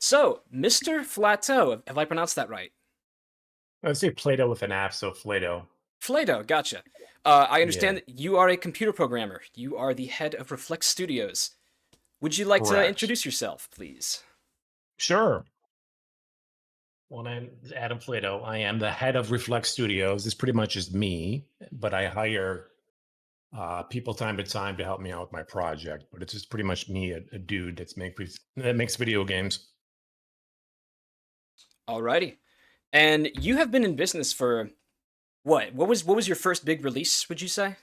So, Mr. Flateau, have I pronounced that right? I'd say Play-Doh with an app, so Play-Doh. Flato, gotcha. I Yeah, understand that you are a computer programmer. You are the head of Reflex Studios. Would you like to correct. introduce yourself, please? Sure. Well, I'm Adam Play-Doh. I am the head of Reflex Studios. This pretty much is me, but I hire people time to time to help me out with my project. But it's just pretty much me, a dude that makes video games. Alrighty. And you have been in business for what? What was your first big release, would you say?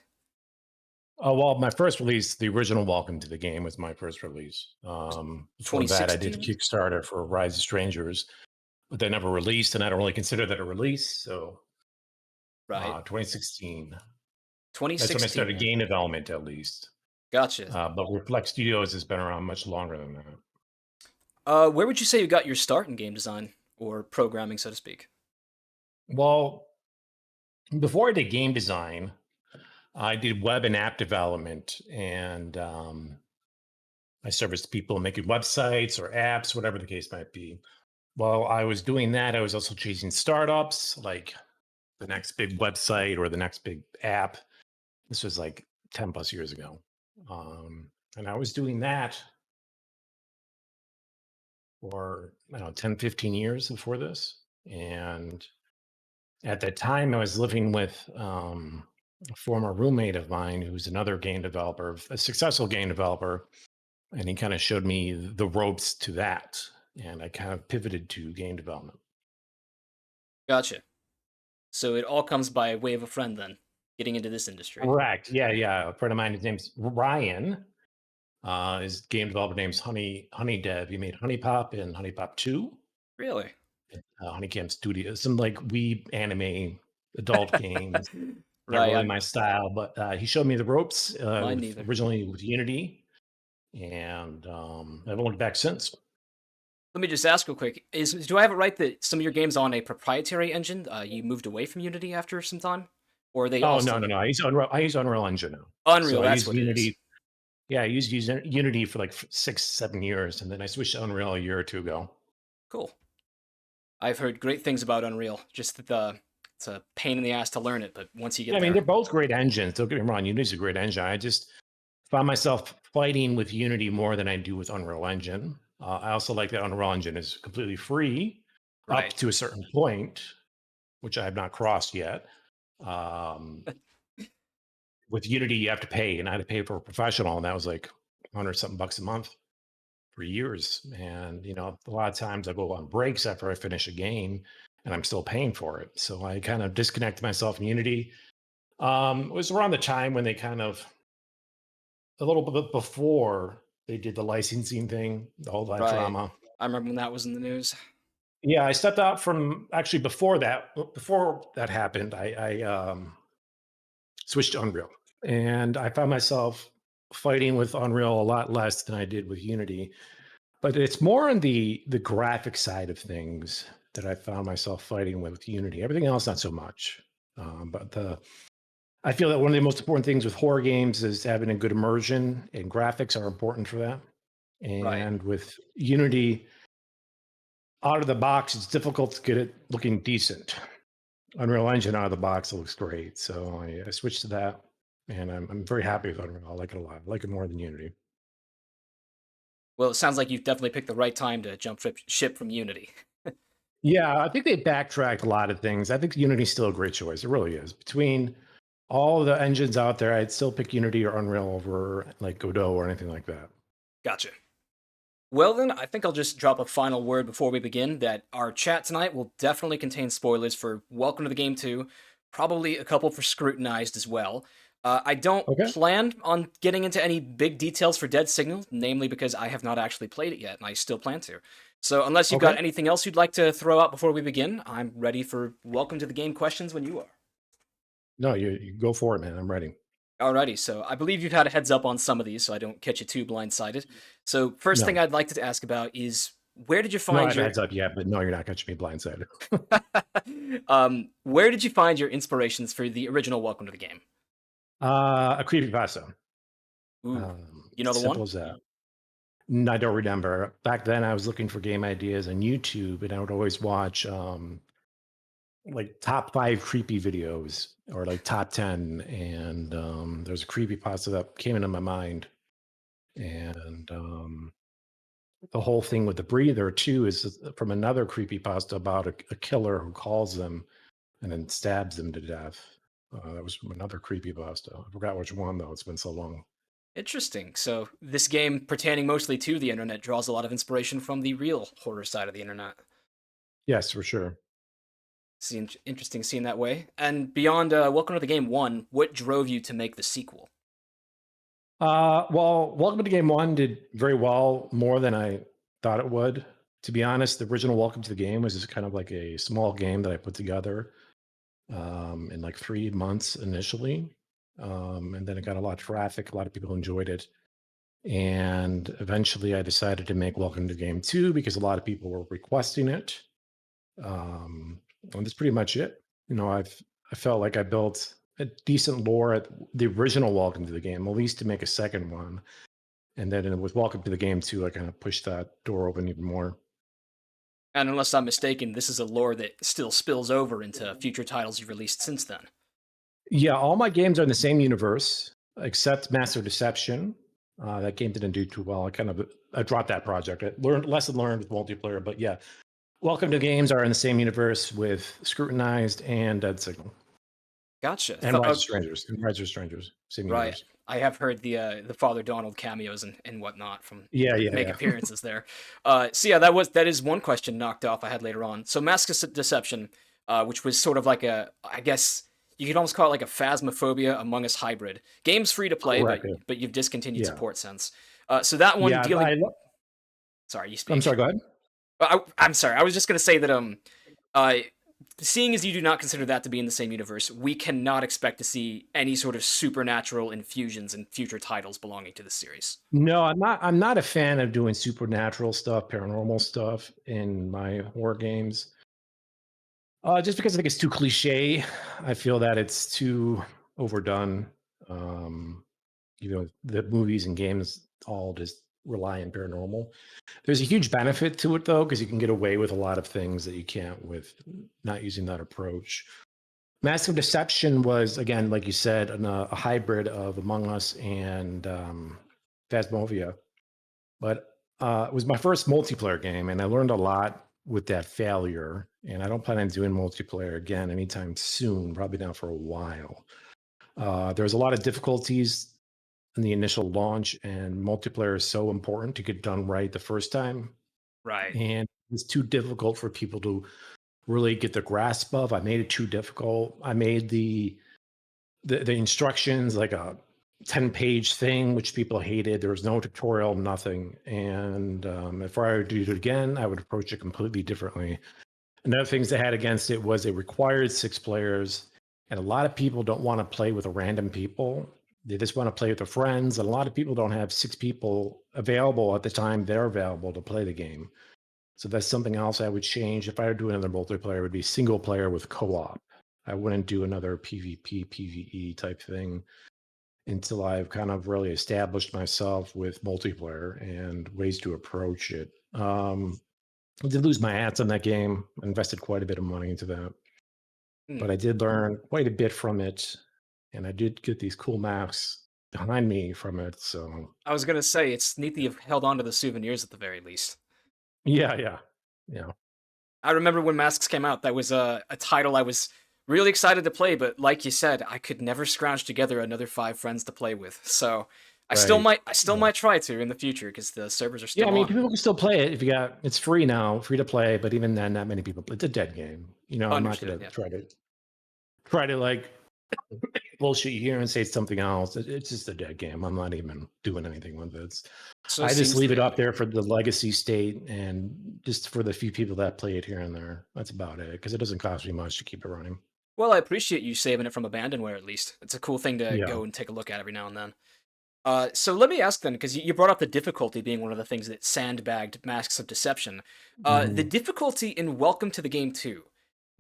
Oh well, my first release, the original Welcome to the Game, was my first release. Before that, I did the 2016? Kickstarter for Rise of Strangers, but they never released, and I don't really consider that a release. So, Right. 2016. That's when I 2016 started then. game development, at least. Gotcha. But Reflect Studios has been around much longer than that. Where would you say you got your start in game design or programming, so to speak? Well, before I did game design, I did web and app development, and I serviced people making websites or apps, whatever the case might be. While I was doing that, I was also chasing startups, like the next big website or the next big app. This was like 10 plus years ago. And I was doing that for, I don't know, 10, 15 years before this. And at that time, I was living with a former roommate of mine who's another game developer, a successful game developer, and he kind of showed me the ropes to that. And I kind of pivoted to game development. Gotcha. So it all comes by way of a friend then, getting into this industry. Correct. Yeah, yeah. A friend of mine, his name's Ryan. His game developer name's Honey Dev. He made Honey Pop and Honey Pop 2. Really? Honeycam Studios, some like weeb anime adult games. Not Right. really my style, but he showed me the ropes Mine with neither. originally with Unity, and I haven't looked back since. Let me just ask real quick: Is do I have it right that some of your games on a proprietary engine? You moved away from Unity after some time, or are they all Oh no, still no, no! I use Unreal Engine now, so Unreal? I That's used what it is. Unity. Yeah, I used Unity for like 6, 7 years, and then I switched to Unreal a year or two ago. Cool. I've heard great things about Unreal. Just that it's a pain in the ass to learn it, but once you Yeah, get I mean there, they're both great engines. Don't get me wrong, Unity's a great engine. I just found myself fighting with Unity more than I do with Unreal Engine. I also like that Unreal Engine is completely free up right? to a certain point, which I have not crossed yet. Um, with Unity, you have to pay, and I had to pay for a professional, and that was like 100 something bucks a month for years. And a lot of times I go on breaks after I finish a game, and I'm still paying for it. So I kind of disconnected myself from Unity. It was around the time when they kind of a little bit before they did the licensing thing, all that Right. drama. I remember when that was in the news. Yeah, I stepped out from actually before that. Before that happened, I switched to Unreal, and I found myself fighting with Unreal a lot less than I did with Unity. But it's more on the graphic side of things that I found myself fighting with Unity. Everything else, not so much. But I feel that one of the most important things with horror games is having a good immersion, and graphics are important for that. Right. And with Unity out of the box, it's difficult to get it looking decent. Unreal Engine out of the box, it looks great. So I switched to that, and I'm very happy with Unreal. I like it a lot. I like it more than Unity. Well, it sounds like you've definitely picked the right time to jump ship from Unity. Yeah, I think they backtracked a lot of things. I think Unity's still a great choice. It really is. Between all the engines out there, I'd still pick Unity or Unreal over like Godot or anything like that. Gotcha. Well, then, I think I'll just drop a final word before we begin that our chat tonight will definitely contain spoilers for Welcome to the Game 2, probably a couple for Scrutinized as well. I don't Okay. plan on getting into any big details for Dead Signal, namely because I have not actually played it yet, and I still plan to. So, unless you've got Okay. anything else you'd like to throw out before we begin, I'm ready for Welcome to the Game questions when you are. No, you go for it, man. I'm ready. Alrighty, so I believe you've had a heads up on some of these, so I don't catch you too blindsided. So, first thing No, I'd like to ask about is where did you no, I find have a your heads up yet, but no, you're not catching me blindsided. where did you find your inspirations for the original Welcome to the Game? A creepypasta. Ooh, you know the Simple one? as that. I don't remember. Back then, I was looking for game ideas on YouTube, and I would always watch like top 5 creepy videos or like top 10. And there's a creepy pasta that came into my mind. And the whole thing with the breather, too, is from another creepy pasta about a killer who calls them and then stabs them to death. That was from another creepy pasta. I forgot which one, though. It's been so long. Interesting. So this game, pertaining mostly to the internet, draws a lot of inspiration from the real horror side of the internet. Yes, for sure. Seems interesting seeing that way. And beyond Welcome to the Game 1, what drove you to make the sequel? Well, Welcome to Game One did very well, more than I thought it would. To be honest, the original Welcome to the Game was just kind of like a small game that I put together in like 3 months initially. And then it got a lot of traffic. A lot of people enjoyed it. And eventually I decided to make Welcome to Game 2 because a lot of people were requesting it. And that's pretty much it. I felt like I built a decent lore at the original Welcome to the Game, at least to make a second one. And then with Welcome to the Game 2, I kind of pushed that door open even more. And unless I'm mistaken, this is a lore that still spills over into future titles you've released since then. Yeah, all my games are in the same universe, except Master Deception. That game didn't do too well. I dropped that project. I learned lesson learned with multiplayer, but yeah, Welcome to Games are in the same universe with Scrutinized and Dead Signal Gotcha. and Rise of Strangers. And Rise of Strangers, same Right. universe. I have heard the Father Donald cameos and whatnot from Yeah, that yeah, make yeah. appearances there. So yeah, that is one question knocked off I had later on. So Mask of Deception, which was sort of like a, I guess you could almost call it like a Phasmophobia Among Us hybrid. Game's free to play, Correct. Yeah, but you've discontinued yeah. support since. So that one Yeah, dealing. Sorry, you I'm sorry. speak. Go ahead. I'm sorry. I was just gonna say that uh, seeing as you do not consider that to be in the same universe, we cannot expect to see any sort of supernatural infusions in future titles belonging to the series. No, I'm not. I'm not a fan of doing supernatural stuff, paranormal stuff in my horror games. Just because I think it's too cliche. I feel that it's too overdone. Um, the movies and games all just rely on paranormal. There's a huge benefit to it though, because you can get away with a lot of things that you can't with not using that approach. Massive Deception was, again, like you said, a hybrid of Among Us and Phasmophobia. But it was my first multiplayer game, and I learned a lot with that failure. And I don't plan on doing multiplayer again anytime soon, probably not for a while. There's a lot of difficulties in the initial launch, and multiplayer is so important to get done right the first time. Right. And it's too difficult for people to really get the grasp of. I made it too difficult. I made the instructions like a 10-page thing, which people hated. There was no tutorial, nothing. And if I were to do it again, I would approach it completely differently. Another things they had against it was it required 6 players, and a lot of people don't want to play with random people. They just want to play with their friends, and a lot of people don't have 6 people available at the time they're available to play the game. So that's something else I would change. If I were to do another multiplayer, it would be single player with co-op. I wouldn't do another PvP, PvE type thing until I've kind of really established myself with multiplayer and ways to approach it. I did lose my ass on that game. I invested quite a bit of money into that, Hmm. but I did learn quite a bit from it, and I did get these cool maps behind me from it. So I was gonna say it's neat that you've held on to the souvenirs at the very least. yeah, yeah, yeah. I remember when Masks came out, that was a title I was really excited to play, but like you said, I could never scrounge together another 5 friends to play with. So Right. I still Yeah. might try to in the future because the servers are Yeah, I still mean, on. people can still play it if you got. It's free now, free to play. But even then, not many people. It's a dead game. I'm not Understood. gonna Yeah. try to like bullshit you here and say something else. It's just a dead game. I'm not even doing anything with it. So I just seems the leave it up reality. there for the legacy state and just for the few people that play it here and there. That's about it because it doesn't cost me much to keep it running. Well, I appreciate you saving it from abandonware at least. It's a cool thing to Yeah. go and take a look at every now and then. So let me ask then, because you brought up the difficulty being one of the things that sandbagged Masks of Deception. The Mhm. difficulty in Welcome to the Game 2.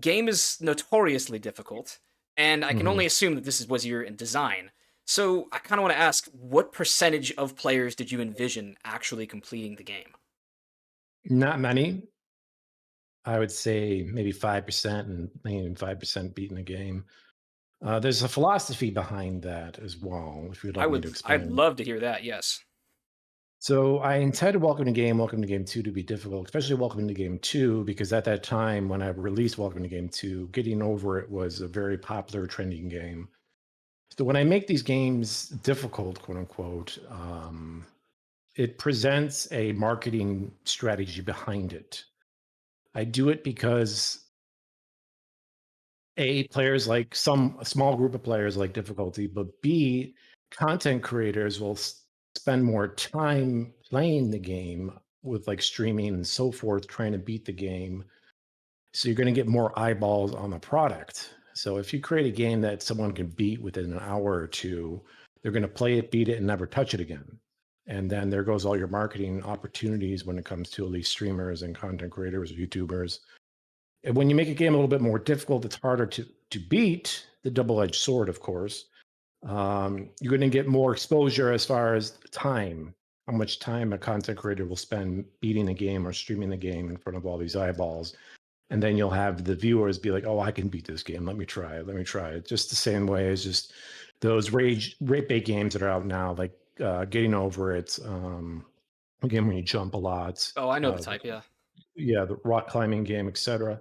Game is notoriously difficult, and I can only Mhm. assume that was your design. So I kind of want to ask, what percentage of players did you envision actually completing the game? Not many. I would say maybe 5% and maybe 5% beating the game. There's a philosophy behind that as well, if you'd like me to I'd explain. love to hear that. Yes. So I intended Welcome to Game 2 to be difficult, especially Welcome to Game 2, because at that time when I released Welcome to Game 2, getting over it was a very popular trending game. So when I make these games difficult, quote unquote, it presents a marketing strategy behind it. I do it because A, players like a small group of players like difficulty, but B, content creators will spend more time playing the game with like streaming and so forth, trying to beat the game. So you're going to get more eyeballs on the product. So if you create a game that someone can beat within an hour or two, they're going to play it, beat it, and never touch it again. And then there goes all your marketing opportunities when it comes to at least streamers and content creators, YouTubers. And when you make a game a little bit more difficult, it's harder to beat. The double-edged sword, of course. You're going to get more exposure as far as time, how much time a content creator will spend beating the game or streaming the game in front of all these eyeballs. And then you'll have the viewers be like, "Oh, I can beat this game. Let me try it. Let me try it." Just the same way as just those rate bait games that are out now, like Getting Over It, a game where you jump a lot. Oh, I know the type. Yeah. Yeah, the rock climbing game, etc.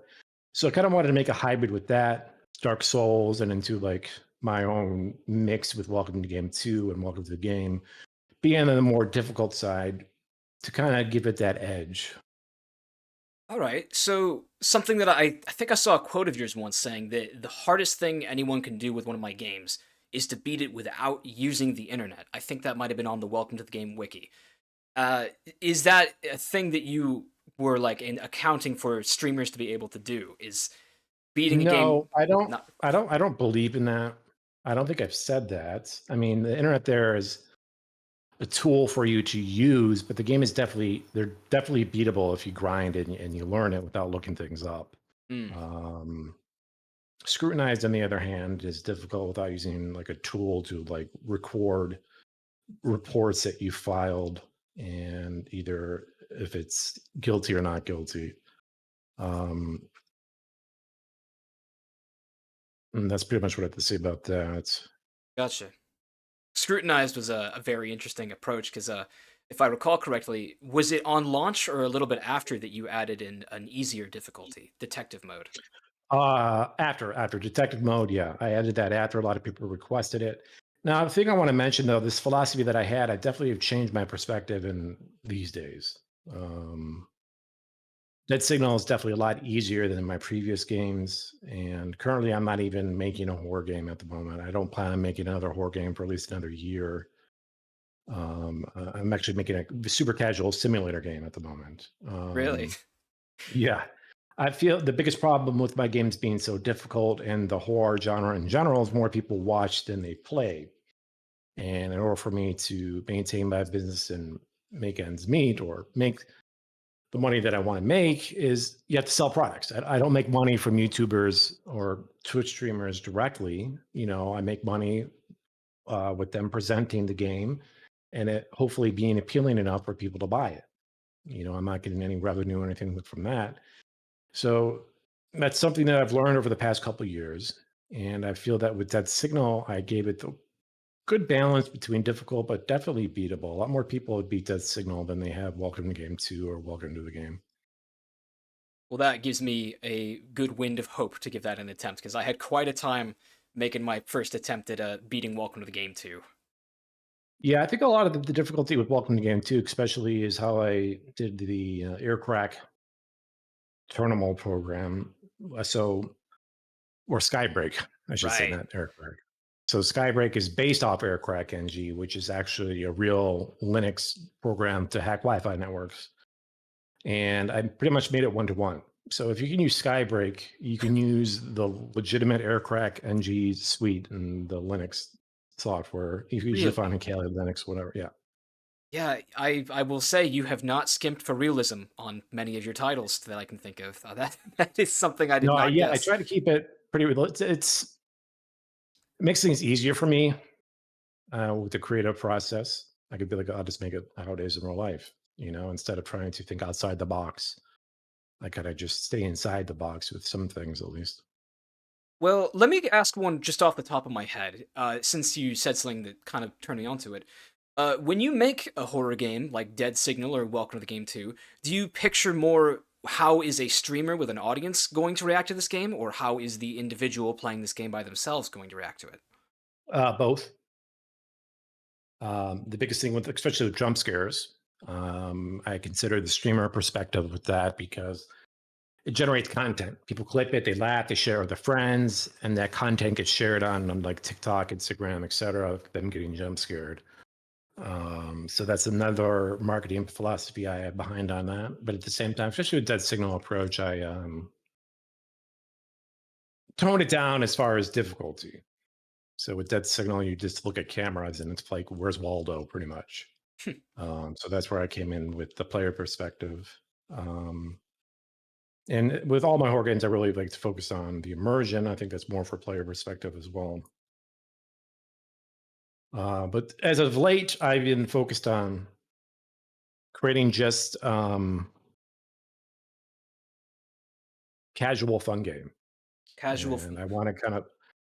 So I kind of wanted to make a hybrid with that, Dark Souls, and into like my own mix with Welcome to Game 2 and Welcome to the Game, being on the more difficult side to kind of give it that edge. All right. So something that I think I saw a quote of yours once saying that the hardest thing anyone can do with one of my games is to beat it without using the internet. I think that might have been on the Welcome to the Game wiki. Uh, is that a thing that you were like in accounting for streamers to be able to do? Is beating a game No, I don't. not I don't believe in that. I don't think I've said that. I mean, the internet there is a tool for you to use, but the game is they're definitely beatable if you grind and you learn it without looking things up. mm, Um, Scrutinized, on the other hand, is difficult without using like a tool to like record reports that you filed and either if it's guilty or not guilty. Um, and that's pretty much what I have to say about that. gotcha. Scrutinized was a very interesting approach because if I recall correctly, was it on launch or a little bit after that you added in an easier difficulty, detective mode? After detective mode, yeah, I added that after a lot of people requested it. Now, the thing I want to mention though, this philosophy that I had, I definitely have changed my perspective in these days. Um, Dead Signal is definitely a lot easier than my previous games, and currently, I'm not even making a horror game at the moment. I don't plan on making another horror game for at least another year. I'm actually making a super casual simulator game at the moment. Really? Yeah, I feel the biggest problem with my games being so difficult and the horror genre in general is more people watch than they play. And in order for me to maintain my business and make ends meet or make the money that I want to make is you have to sell products. I don't make money from YouTubers or Twitch streamers directly. I make money with them presenting the game and it hopefully being appealing enough for people to buy it. I'm not getting any revenue or anything from that. So that's something that I've learned over the past couple of years. And I feel that with that signal, I gave it the good balance between difficult but definitely beatable. A lot more people have beat that signal than they have Welcome to Game 2 or Welcome to the Game. Well, that gives me a good wind of hope to give that an attempt because I had quite a time making my first attempt at beating Welcome to the Game 2. Yeah, I think a lot of the difficulty with Welcome to Game 2, especially, is how I did the aircrack terminal program. So, or Skybreak, I should say, Right. not aircrack. So Skybreak is based off Aircrack NG, which is actually a real Linux program to hack Wi-Fi networks. And I pretty much made it one to one. So if you can use Skybreak, you can use the legitimate Aircrack NG suite and the Linux software. You can usually find Really? in Kali Linux, whatever. Yeah. Yeah, I will say you have not skimped for realism on many of your titles that I can think of. That that is something I did No, not yeah, I guess. try to keep it pretty. It makes things easier for me. with the creative process. I could be like, I'll just make it how it is in real life, instead of trying to think outside the box. I gotta just stay inside the box with some things at least. Well, let me ask one just off the top of my head, since you said something that kind of turned me onto it. When you make a horror game like Dead Signal or Welcome to the Game 2, do you picture more how is a streamer with an audience going to react to this game, or how is the individual playing this game by themselves going to react to it? Both. The biggest thing with, especially with jump scares, I consider the streamer perspective with that because it generates content. People clip it, they laugh, they share it with their friends, and that content gets shared on like TikTok, Instagram, etc. Them getting jump scared. So that's another marketing philosophy I have behind on that. But at the same time, especially with that signal approach, I tone it down as far as difficulty. So with Dead Signal, you just look at cameras and it's like, where's Waldo, pretty much. So that's where I came in with the player perspective. Um, and with all my horror games, I really like to focus on the immersion. I think that's more for player perspective as well. But as of late, I've been focused on creating just casual fun game. Casual And fun. I want to kind of,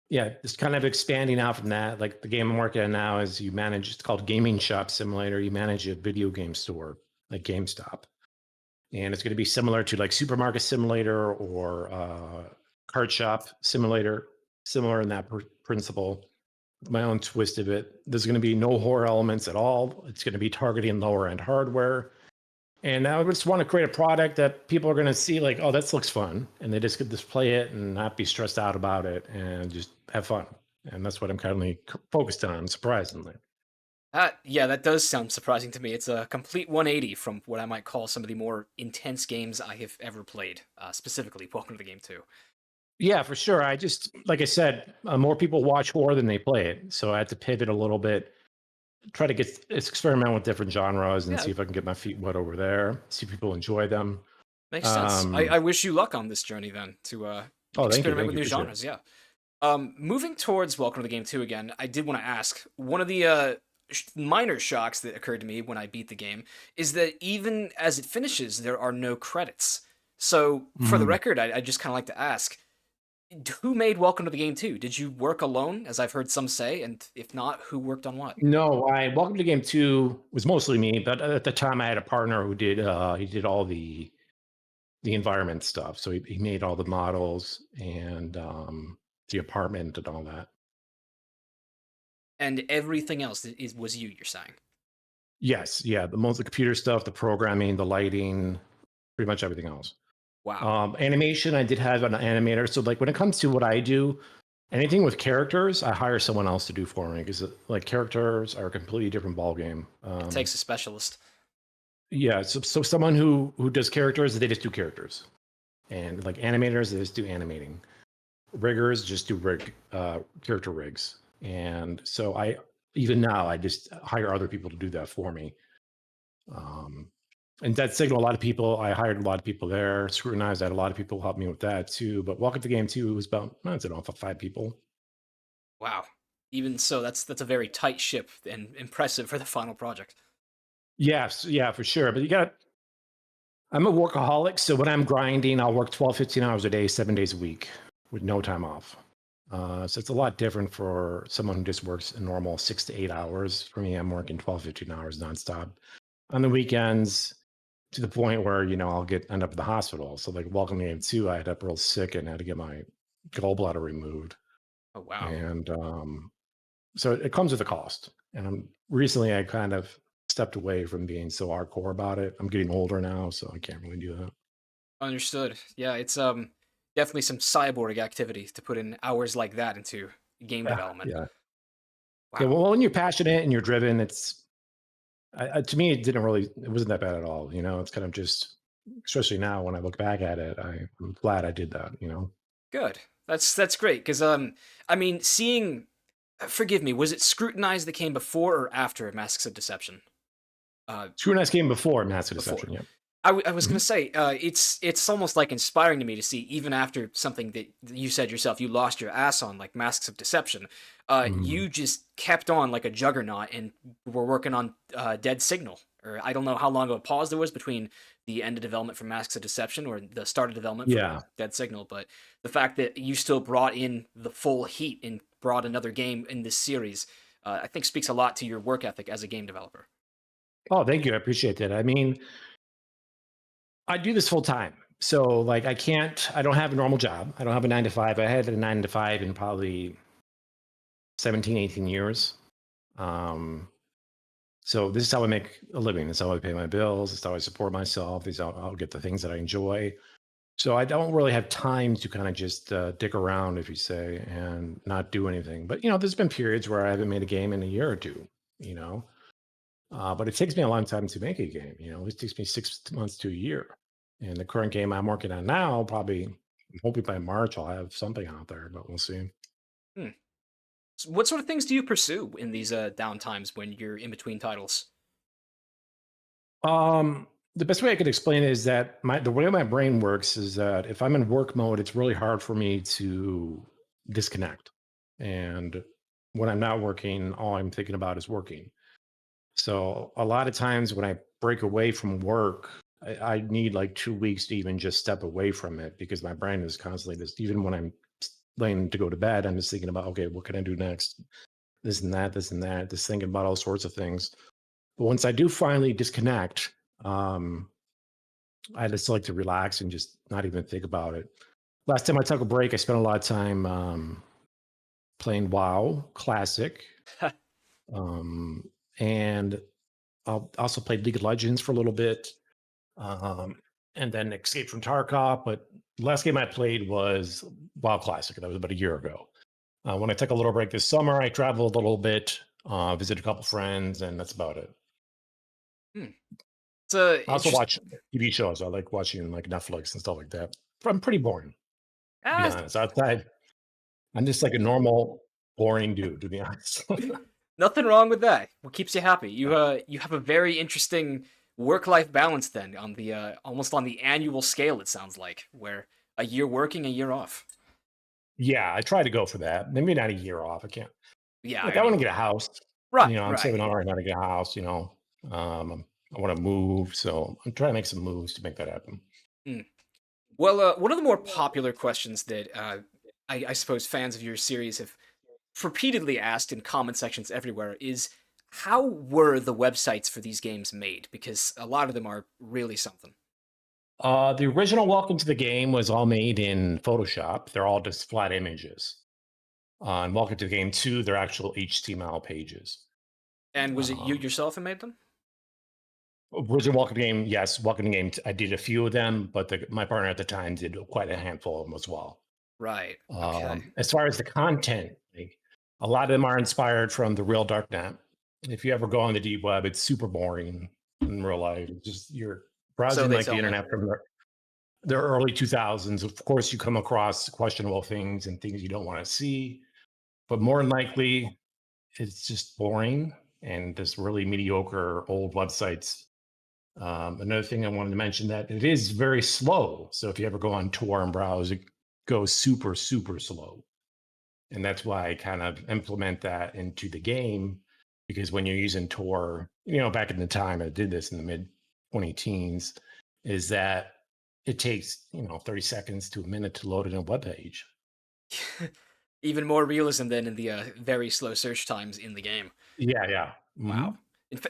yeah, just kind of expanding out from that. Like the game I'm working on now is you manage, it's called Gaming Shop Simulator. You manage a video game store like GameStop. And it's going to be similar to like Supermarket Simulator or Card Shop Simulator, similar in that principle. My own twist of it. There's going to be no horror elements at all. It's going to be targeting lower end hardware. And I just want to create a product that people are going to see like, oh, that looks fun. And they just could display it and not be stressed out about it and just have fun. And that's what I'm currently focused on, surprisingly. Yeah, that does sound surprising to me. It's a complete 180 from what I might call some of the more intense games I have ever played, specifically Welcome to the Game 2. Yeah, for sure. I just, like I said, more people watch horror than they play it. So I had to pivot a little bit, try to experiment with different genres and Yeah, see if I can get my feet wet over there, see if people enjoy them. makes sense. Um, I wish you luck on this journey then to oh, thank you. experiment Thank with you. new Appreciate it. genres. Yeah. Moving towards Welcome to the Game 2 again, I did want to ask one of the minor shocks that occurred to me when I beat the game is that even as it finishes, there are no credits. So, for the Mhm. record, I just kind of like to ask who made Welcome to the Game 2? Did you work alone, as I've heard some say? And if not, who worked on what? No, I Welcome to Game 2 was mostly me, but at the time I had a partner who did he did all the environment stuff. So he made all the models and the apartment and all that. And everything else was you, you're saying? Yes, yeah, the computer stuff, the programming, the lighting, pretty much everything else. Wow. Animation, I did have an animator. So like when it comes to what I do, anything with characters, I hire someone else to do for me because like characters are a completely different ballgame. It takes a specialist. Yeah, so someone who does characters, they just do characters, and like animators, they just do animating. Riggers just do character rigs, and so I even now I just hire other people to do that for me. Um, and that signal, a lot of people, I hired a lot of people there. Scrutinized, I had a lot of people help me with that too. But Welcome to the Game 2 was about, I don't know, 5 people. Wow. Even so, that's a very tight ship and impressive for the final project. Yes, yeah, for sure. But I'm a workaholic. So when I'm grinding, I'll work 12, 15 hours a day, 7 days a week with no time off. So it's a lot different for someone who just works a normal 6 to 8 hours. For me, I'm working 12, 15 hours nonstop on the weekends to the point where, I'll end up in the hospital. So like Welcome to Game 2, I ended up real sick and had to get my gallbladder removed. Oh wow. And so it comes with a cost. And recently I kind of stepped away from being so hardcore about it. I'm getting older now, so I can't really do that. Understood. Yeah, it's definitely some cyborg activity to put in hours like that into game Yeah. development. Yeah. Yeah. Wow. Well, when you're passionate and you're driven, to me, it wasn't that bad at all. It's kind of just, especially now when I look back at it, I'm glad I did that. Good. That's great because I mean seeing forgive me, was it Scrutinize that came before or after Masks of Deception? Uh Screw Nice came before Massive before. Deception. Yeah. I was gonna Mhm. say, it's almost like inspiring to me to see even after something that you said yourself you lost your ass on, like Masks of Deception, Mhm. you just kept on like a juggernaut and were working on Dead Signal. Or I don't know how long of a pause there was between the end of development for Masks of Deception or the start of development for Yeah. Dead Signal, but the fact that you still brought in the full heat and brought another game in this series, I think speaks a lot to your work ethic as a game developer. Oh, thank you. I appreciate that. I mean, I do this full time. So like I don't have a normal job. I don't have a 9 to 5. I had a 9 to 5 in probably 17, 18 years. Um, so this is how I make a living. This is how I pay my bills. This is how I support myself. This is how I'll get the things that I enjoy. So I don't really have time to kind of just dick around, if you say, and not do anything. But there's been periods where I haven't made a game in a year or two. You know, but it takes me a long time to make a game. It takes me 6 months to a year. And the current game I'm working on now, probably, I'm hoping by March I'll have something out there, but we'll see. Hmm. What sort of things do you pursue in these down times when you're in between titles? Um, the best way I could explain it is that the way my brain works is that if I'm in work mode, it's really hard for me to disconnect. And when I'm not working, all I'm thinking about is working. So a lot of times when I break away from work, I need like 2 weeks to even just step away from it because my brain is constantly just, even when I'm laying to go to bed, I'm just thinking about, okay, what can I do next? This and that, just thinking about all sorts of things. But once I do finally disconnect, um, I just like to relax and just not even think about it. Last time I took a break, I spent a lot of time playing WoW Classic, um, and I also played League of Legends for a little bit, um, and then Escape from Tarkov. But the last game I played was WoW Classic. That was about a year ago. When I took a little break this summer, I traveled a little bit, visited a couple friends, and that's about it. Hmm. It's a I also interest. watch TV shows. I like watching like Netflix and stuff like that. I'm pretty boring, to be Ah, honest. Outside, I'm just like a normal, boring dude, to be honest. nothing wrong with that. What keeps you happy? You have a very interesting work life balance then on the almost on the annual scale. It sounds like where a year working, a year off. Yeah, I try to go for that. Maybe not a year off. I can't. Yeah, Like, I I want mean, to get a house. right, I'm right. saving all right now to get a house. I want to move, so I'm trying to make some moves to make that happen. Hmm. Well, one of the more popular questions that I suppose fans of your series have repeatedly asked in comment sections everywhere is how were the websites for these games made? Because a lot of them are really something. The original Welcome to the Game was all made in Photoshop. They're all just flat images. And Welcome to the Game 2, they're actual HTML pages. And was it you Um, yourself who made them? Original Welcome to the Game, yes, Welcome to the Game. I did a few of them, but my partner at the time did quite a handful of them as well. Right. Okay. As far as the content, like, a lot of them are inspired from the real darknet. If you ever go on the deep web, it's super boring in real life. It's just you're So browsing they like the tell me. internet from the early 2000s. Of course, you come across questionable things and things you don't want to see, but more than likely, it's just boring and just really mediocre old websites. Another thing I wanted to mention that it is very slow. So if you ever go on Tor and browse, it goes super, super slow. And that's why I kind of implement that into the game because when you're using Tor, back in the time I did this in the mid 20 teens, is that it takes, 30 seconds to a minute to load in a web page. Even more realism than in the very slow search times in the game. Yeah, yeah. Wow. Hmm.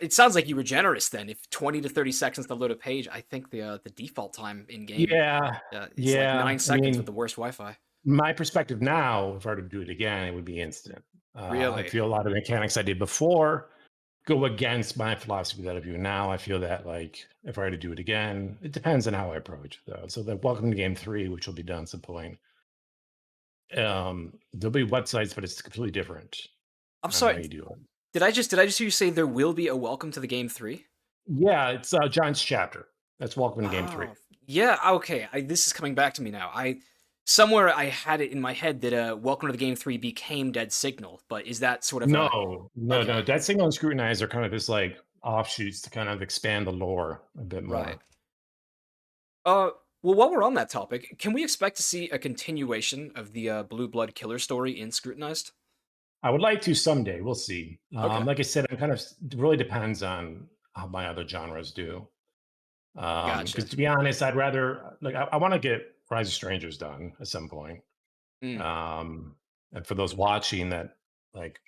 It sounds like you were generous then. If 20 to 30 seconds to load a page, I think the default time in game Yeah, is like yeah. 9 seconds with the worst Wi-Fi. My perspective now, if I were to do it again, it would be instant. I Really? feel a lot of mechanics I did before go against my philosophy that I view now. I feel that like if I were to do it again, it depends on how I approach it though. So that welcome to game 3, which will be done at some point. There'll be websites, but it's completely different I'm on how sorry. you do it. Did I just hear you say there will be a welcome to the game 3? Yeah, it's John's chapter. That's welcome to game 3. Oh, yeah. Okay. This is coming back to me now. I somewhere I had it in my head that Welcome to the Game 3 became Dead Signal, but is that sort of a No, no, no. okay? That signal and scrutinize are kind of just like offshoots to kind of expand the lore a bit Right. more. Uh, well, while we're on that topic, can we expect to see a continuation of the Blue Blood Killer story in Scrutinized? I would like to someday. We'll see. Okay, Like I said, I'm kind of it really depends on how my other genres do. gotcha. Because to be honest, I'd rather like I want to get Rise of Strangers done at some point. Mm. Um, and for those watching that, like,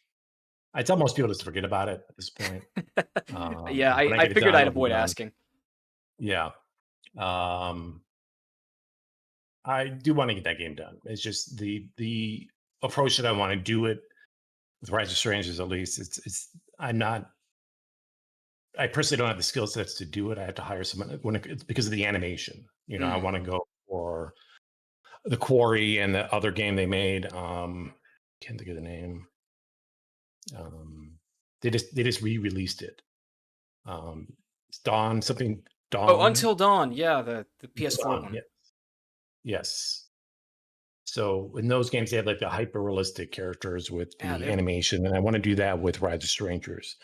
I tell most people just to forget about it at this point. Yeah, When I I get it figured done, I'd it'll be avoid done. asking. Yeah. Um, I do want to get that game done. It's just the approach that I want to do it with Rise of Strangers. At least it's I'm not. I personally don't have the skill sets to do it. I have to hire someone it's because of the animation. I Mm. want to go for the Quarry and the other game they made. Can't think of the name. Um, they just re-released it. It's Dawn something Oh, Dawn. Until Dawn. Yeah, the PS4 Dawn. one. Yeah. Yes. So in those games, they have like the hyper realistic characters with Yeah, the they're animation, and I want to do that with Rise of Strangers.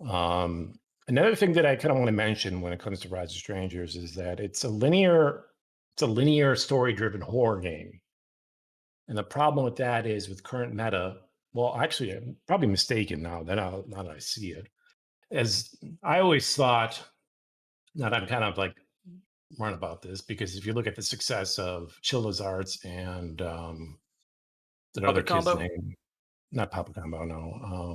Um, Another thing that I kind of want to mention when it comes to Rise of Strangers is that it's a linear story driven horror game. And the problem with that is with current meta, well, actually, I'm probably mistaken now that I see it. As I always thought that I'm kind of like run about this because if you look at the success of Chilla's Arts and that other Puppet kid's Combo. name, not Papa Combo, no,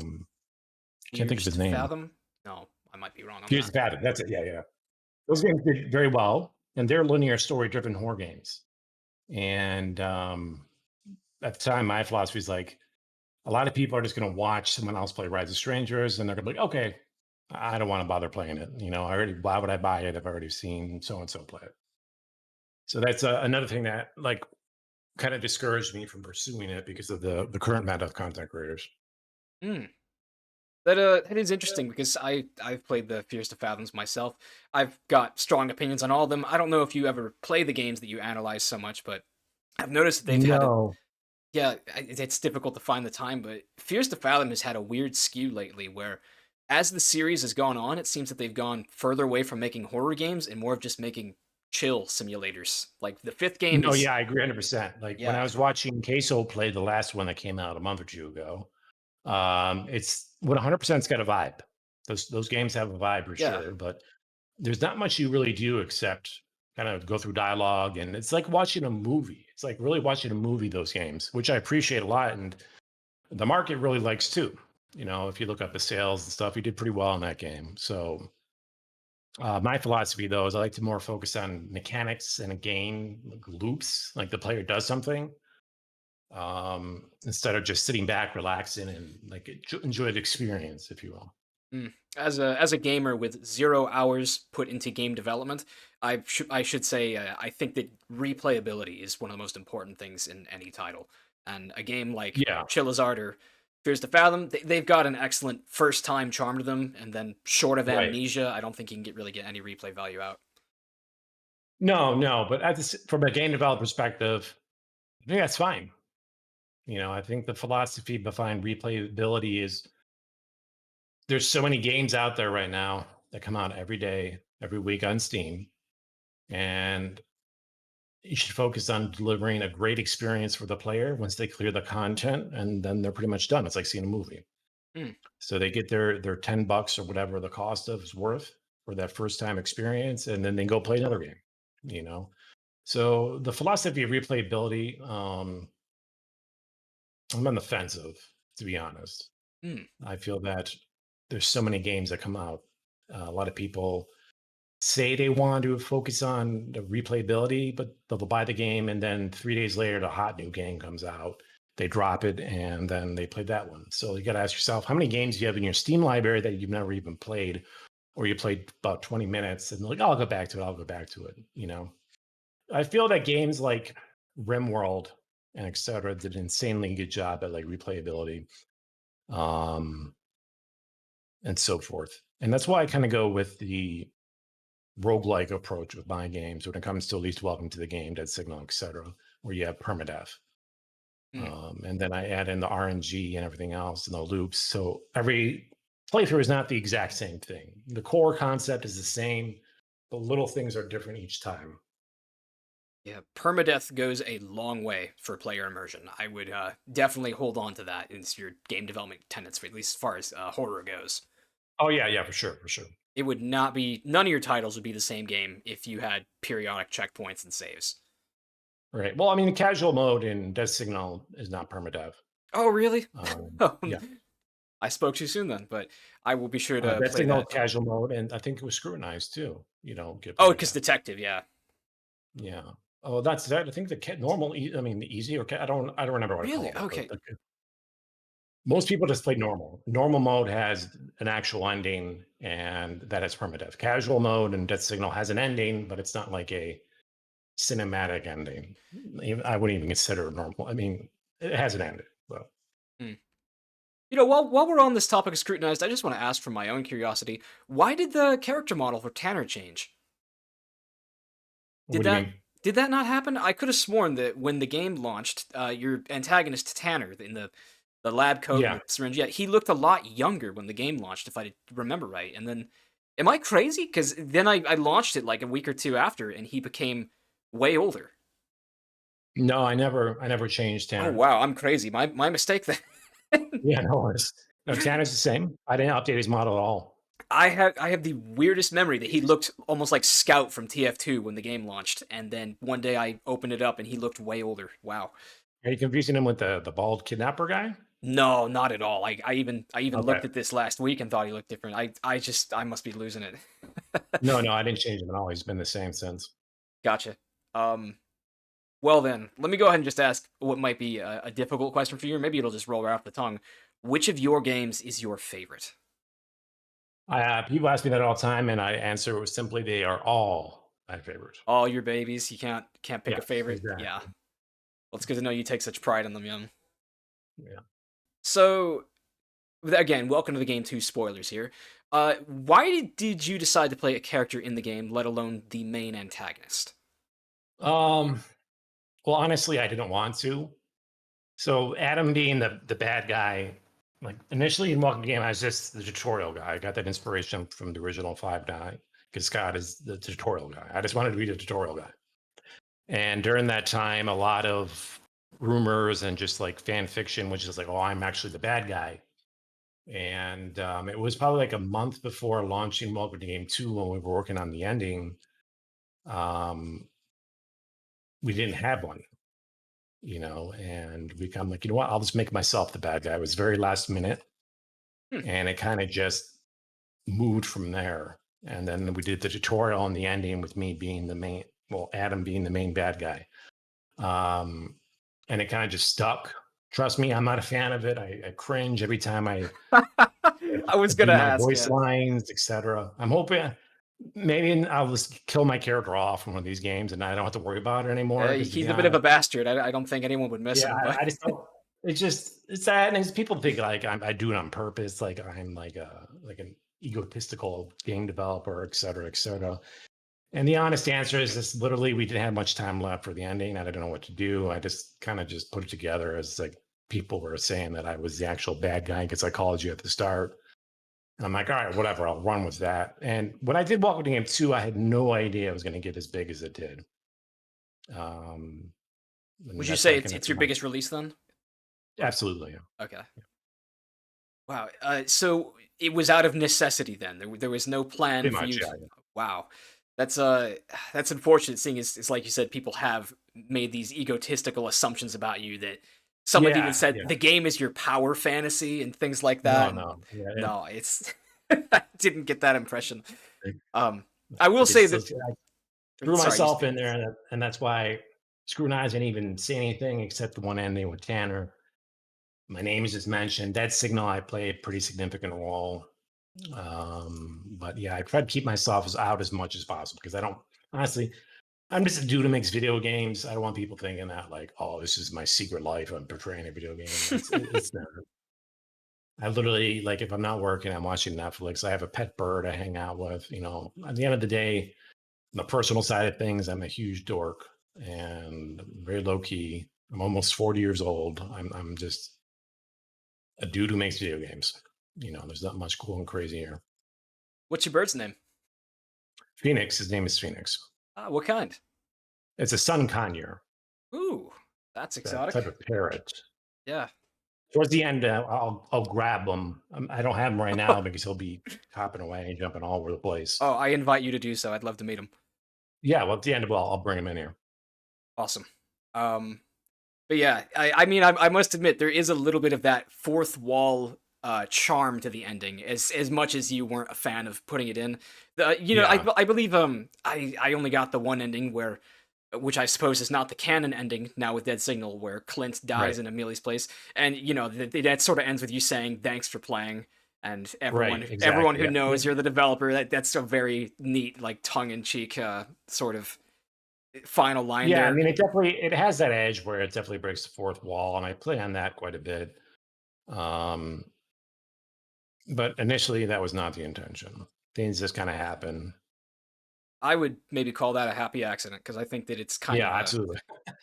can't think of Fears his to name. Fathom. No, I might be wrong on Fuse that. the Pattern. That's it. Yeah, yeah. Those games did very well, and they're linear story driven horror games. And at the time, my philosophy is like a lot of people are just going to watch someone else play Rise of Strangers, and they're going to be like, okay, I don't want to bother playing it. Why would I buy it? I've already seen so and so play it. So that's another thing that like kind of discouraged me from pursuing it because of the current meta of content creators. Hmm. That is interesting because I've played the Fears to Fathoms myself. I've got strong opinions on all of them. I don't know if you ever play the games that you analyze so much, but I've noticed that they've had a No, yeah, it's difficult to find the time, but Fears to Fathom has had a weird skew lately where as the series has gone on, it seems that they've gone further away from making horror games and more of just making chill simulators. Like the fifth game no, is yeah, I agree 100%. Like when I yeah, was watching Queso play the last one that came out a month or two ago, it's 100% it's got a vibe. Those games have a vibe for yeah. sure, but there's not much you really do except kind of go through dialogue, and it's like watching a movie. It's like really watching a movie, those games, which I appreciate a lot, and the market really likes too. If you look up the sales and stuff, he did pretty well in that game. So my philosophy though is I like to more focus on mechanics and a game like loops, like the player does something instead of just sitting back, relaxing, and like enjoy the experience, if you will. Mm. As a gamer with 0 hours put into game development, I should say I think that replayability is one of the most important things in any title. And a game like Yeah, Chillizard or Fears to Fathom, they've got an excellent first time charm to them, and then short of right. amnesia, I don't think you can really get any replay value out. No, no, but from a game developer perspective, I think that's fine. I think the philosophy behind replayability is there's so many games out there right now that come out every day, every week on Steam, and you should focus on delivering a great experience for the player once they clear the content, and then they're pretty much done. It's like seeing a movie. Mm. So they get their $10 or whatever the cost of is worth for that first time experience, and then they go play another game. You know, so the philosophy of replayability, I'm on the fence of, to be honest. Mm. I feel that there's so many games that come out. A lot of people say they want to focus on the replayability, but they'll buy the game and then 3 days later, the hot new game comes out. They drop it and then they play that one. So you got to ask yourself, how many games do you have in your Steam library that you've never even played, or you played about 20 minutes and like, oh, I'll go back to it. I'll go back to it. I feel that games like RimWorld and et cetera did an insanely good job at like replayability. Um, and so forth. And that's why I kind of go with the roguelike approach with my games when it comes to at least welcome to the game, dead signal, etc., where you have permadeath. Mm. And then I add in the RNG and everything else and the loops. So every playthrough is not the exact same thing. The core concept is the same, but little things are different each time. Yeah, permadeath goes a long way for player immersion. I would definitely hold on to that as your game development tenets, for at least as far as horror goes. Oh yeah, yeah, for sure, for sure. It would not be none of your titles would be the same game if you had periodic checkpoints and saves. Right. Well, I mean, the casual mode in Death Signal is not permadeath. Oh, really? Yeah, I spoke too soon then, but I will be sure to Death play Signal that. is casual mode, and I think it was scrutinized too. You know, get Oh, because permadeath. detective, yeah. Yeah. Oh, that's that. I think the normal. I mean, the easy or I don't remember what it Really? called, but Okay. most people just play normal. Normal mode has an actual ending, and that is permadeath. Casual mode and Death Signal has an ending, but it's not like a cinematic ending. I wouldn't even consider it normal. I mean, it has an ending. So Hmm. While we're on this topic of scrutinized, I just want to ask from my own curiosity, why did the character model for Tanner change? Did what do you that mean? did that not happen? I could have sworn that when the game launched, your antagonist Tanner in the lab coat and Yeah. the syringe, yeah, he looked a lot younger when the game launched, if I remember right. And then, am I crazy? Because then I launched it like a week or two after, and he became way older. No, I never changed Oh Tanner. wow, I'm crazy. My mistake then. Yeah, no, no, Tanner's the same. I didn't update his model at all. I have the weirdest memory that he looked almost like Scout from TF2 when the game launched, and then one day I opened it up and he looked way older. Wow. Are you confusing him with the bald kidnapper guy? No, not at all. I even Okay. looked at this last week and thought he looked different. I must be losing it. No, no, I didn't change him at all. He's been the same since. Gotcha. Um, well then, let me go ahead and just ask what might be a difficult question for you, or maybe it'll just roll right off the tongue. Which of your games is your favorite? People ask me that all the time, and I answer simply, they are all my favorite. All your babies. You can't pick a Yes, favorite. Yeah. exactly. Well, it's good to know you take such pride in them, young. Yeah. So again, welcome to the game two spoilers here. Why did you decide to play a character in the game, let alone the main antagonist? Um, well, honestly, I didn't want to. So Adam being the bad guy, like initially in Welcome to the Game, I was just the tutorial guy. I got that inspiration from the original Five Nine because Scott is the tutorial guy. I just wanted to be the tutorial guy. And during that time, a lot of rumors and just like fan fiction, which is like, oh, I'm actually the bad guy. And it was probably like a month before launching Welcome to Game 2 when we were working on the ending. Um, we didn't have one, and we come like, what, I'll just make myself the bad guy. It was very last minute, Hmm. and it kind of just moved from there. And then we did the tutorial and the ending with me being the main, well, Adam being the main bad guy. Um, and it kind of just stuck. Trust me, I'm not a fan of it. I cringe every time I I was do gonna my ask, voice yeah. lines, etc. I'm hoping maybe I'll just kill my character off in one of these games, and I don't have to worry about it anymore. Because to be He's a bit of a honest, bastard. I don't think anyone would miss yeah, him, but I just don't. It's sad, and people think like I do it on purpose, like I'm like an egotistical game developer, etc., etc. And the honest answer is this: literally, we didn't have much time left for the ending. I didn't know what to do. I just kind of just put it together as like people were saying that I was the actual bad guy in psychology at the start. And I'm like, all right, whatever, I'll run with that. And when I did Welcome to Game 2, I had no idea it was going to get as big as it did. Um, would and you that's say like it's your biggest release then? absolutely, yeah. Okay. Wow. So it was out of necessity then. There was no plan Pretty for much, you. yeah. Wow. That's that's unfortunate. Seeing as it's like you said, people have made these egotistical assumptions about you that some have even Yeah, said yeah. the game is your power fantasy and things like No, that. And no. Yeah, yeah. no, it's I didn't get that impression. Like, Um, I will I say just that. I threw Sorry, you myself speak. in there, and that's why Scrutinize didn't even say anything except the one ending with Tanner. My name is just mentioned. That signal I played a pretty significant role. But yeah, I try to keep myself as out as much as possible because I don't honestly. I'm just a dude who makes video games. I don't want people thinking that like, oh, this is my secret life. I'm portraying a video game. It's not. I literally like if I'm not working, I'm watching Netflix. I have a pet bird I hang out with. At the end of the day, on the personal side of things, I'm a huge dork and very low key. I'm almost 40 years old. I'm just a dude who makes video games. There's not much cool and crazy here. What's your bird's name? Phoenix, his name is Phoenix. What kind? It's a sun conure, Ooh, that's that type exotic. of parrot. Yeah. Towards the end, I'll grab him. I don't have him right now because he'll be hopping away and jumping all over the place. Oh, I invite you to do so. I'd love to meet him. Yeah, well, at the end, I'll bring him in here. Awesome. Um, but yeah, I mean, I must admit there is a little bit of that fourth wall charm to the ending. As much as you weren't a fan of putting it in, Yeah, I believe I only got the one ending where, which I suppose is not the canon ending now with Dead Signal, where Clint dies right, in Amelia's place, and that sort of ends with you saying thanks for playing, and right, everyone exactly. who Yeah, knows you're the developer. That's a very neat, like tongue in cheek sort of final line yeah. I there. mean, it has that edge where it definitely breaks the fourth wall, and I play on that quite a bit. Um, but initially, that was not the intention. Things just kind of happen. I would maybe call that a happy accident because I think that it's kind Yeah, of a absolutely.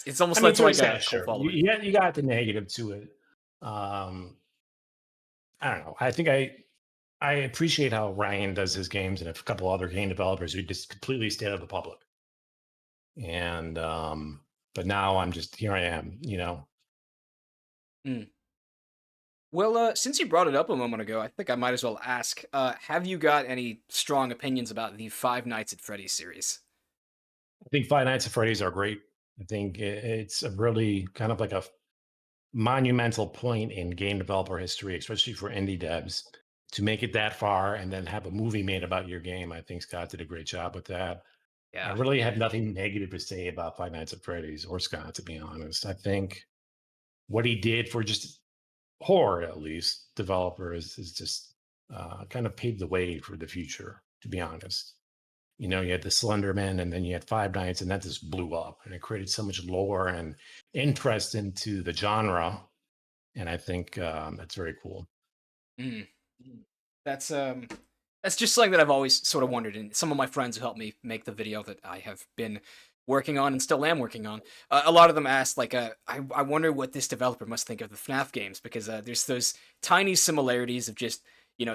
it's I almost mean, led to to an like a extent, cult sure. following. You got the negative to it. Um, I don't know. I appreciate how Ryan does his games and a couple other game developers who just completely stay out of the public. And but now I'm just here. I am. Mm. Well, since you brought it up a moment ago, I think I might as well ask: have you got any strong opinions about the Five Nights at Freddy's series? I think Five Nights at Freddy's are great. I think it's a really kind of like a monumental point in game developer history, especially for indie devs, to make it that far and then have a movie made about your game. I think Scott did a great job with that. I Yeah. really have nothing negative to say about Five Nights at Freddy's or Scott, to be honest. I think what he did for just horror, at least, developers is just kind of paved the way for the future, to be honest. You had the Slender Man and then you had Five Nights, and that just blew up and it created so much lore and interest into the genre. And I think that's very cool. Mm. That's that's just something that I've always sort of wondered, and some of my friends who helped me make the video that I have been working on and still am working on. A lot of them asked, like, I wonder what this developer must think of the FNAF games because there's those tiny similarities of just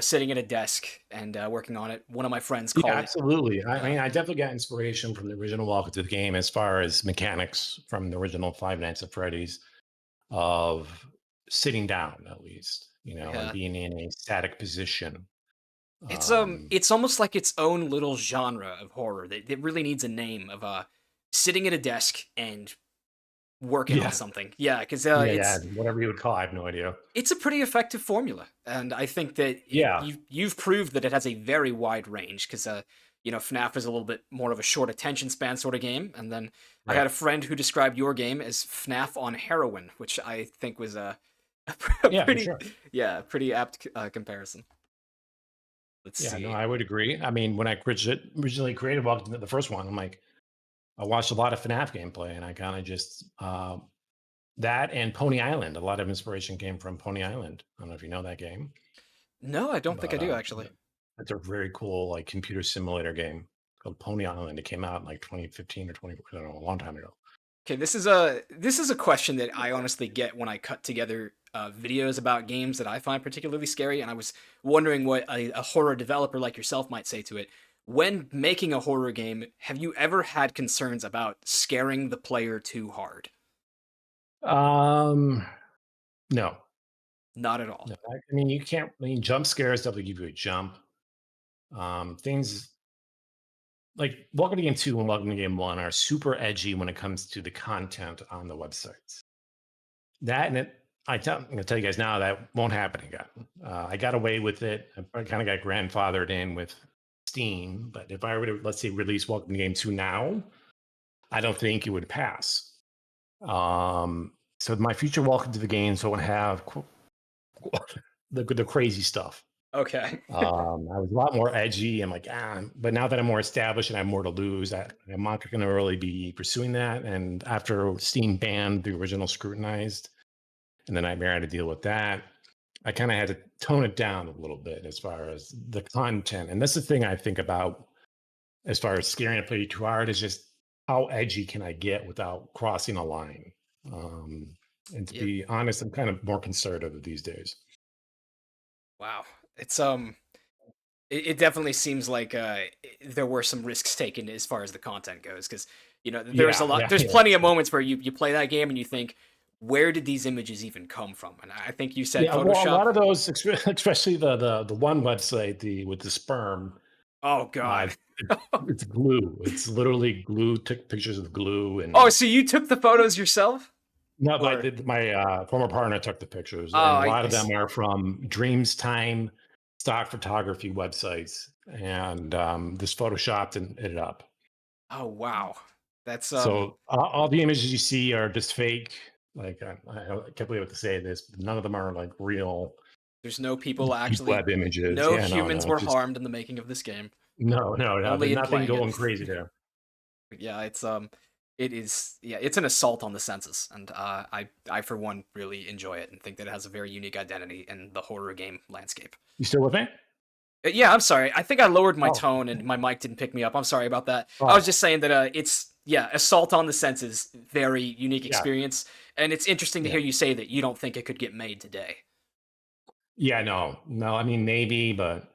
sitting at a desk and working on it. One of my friends Yeah, called it. absolutely. I Yeah, mean, I definitely got inspiration from the original Welcome to the Game as far as mechanics from the original Five Nights at Freddy's of sitting down, at least, and yeah. being in a static position. It's it's almost like its own little genre of horror that really needs a name of sitting at a desk and working on Yeah, something. Yeah, because yeah, whatever you would call. I have no idea. it's a pretty effective formula, and I think that Yeah, you've proved that it has a very wide range. Because FNAF is a little bit more of a short attention span sort of game, and then I right. had a friend who described your game as FNAF on heroin, which I think was a Yeah, for pretty sure. pretty apt comparison. Let's Yeah, no, see. I would agree. I mean, when I originally created Welcome to the first one, I'm like, I watched a lot of FNAF gameplay, and I kind of just that and Pony Island. A lot of inspiration came from Pony Island. I don't know if you know that game, No, I don't think I but do actually. it's a very cool like computer simulator game called Pony Island. It came out in like 2015 or 20, I don't know, a long time ago. Okay, this is a question that I honestly get when I cut together videos about games that I find particularly scary, and I was wondering what a horror developer like yourself might say to it. When making a horror game, have you ever had concerns about scaring the player too hard? Um, no, Not at all. no. I mean, you can't. I mean, jump scares definitely give you a jump. Things like Welcome to Game 2 and Welcome to Game 1 are super edgy when it comes to the content on the websites. That and it, I'm going to tell you guys now that won't happen again. I got away with it. I kind of got grandfathered in with Steam, but if I were to, let's say, release Welcome to Game 2 now, I don't think it would pass. So my future Welcome to the games won't have the crazy stuff. Okay. I was a lot more edgy. I'm like, but now that I'm more established and I have more to lose, I'm not going to really be pursuing that. And after Steam banned the original Scrutinized, and the Nightmare had to deal with that, I kind of had to tone it down a little bit as far as the content. And that's the thing I think about as far as scaring a player too hard is just how edgy can I get without crossing a line. Um, and to Yeah. be honest, I'm kind of more conservative these days. Wow. It's it definitely seems like there were some risks taken as far as the content goes, because You know, there's a Yeah, lot. yeah, There's yeah. plenty of moments where you play that game and you think, where did these images even come from? And I think you said Yeah, well, a Photoshop. lot of those, especially the one website, the with the sperm, Oh uh, God. it's glue. It's literally glue. Took pictures of glue Oh, and so you took the photos yourself? no, Or my former partner took the pictures, oh, and a I, lot I of them s- are from Dreams Time stock photography websites, and this photoshopped and it up. oh wow. That's So all the images you see are just fake. Like I can't believe I have to say this, but none of them are like real there's no people deep actually. web images. No Yeah, no, humans no, were just harmed in the making of this game. no. There's Only in nothing playing it. going crazy there. Yeah, it is. Yeah, it's an assault on the senses, and I for one really enjoy it and think that it has a very unique identity in the horror game landscape. You still with me? Yeah, I'm sorry. I think I lowered my Oh, tone and my mic didn't pick me up. I'm sorry about that. I was oh, just saying that it's yeah, assault on the senses, very unique yeah, experience, and it's interesting to yeah, hear you say that you don't think it could get made today. yeah. No. I mean, maybe, but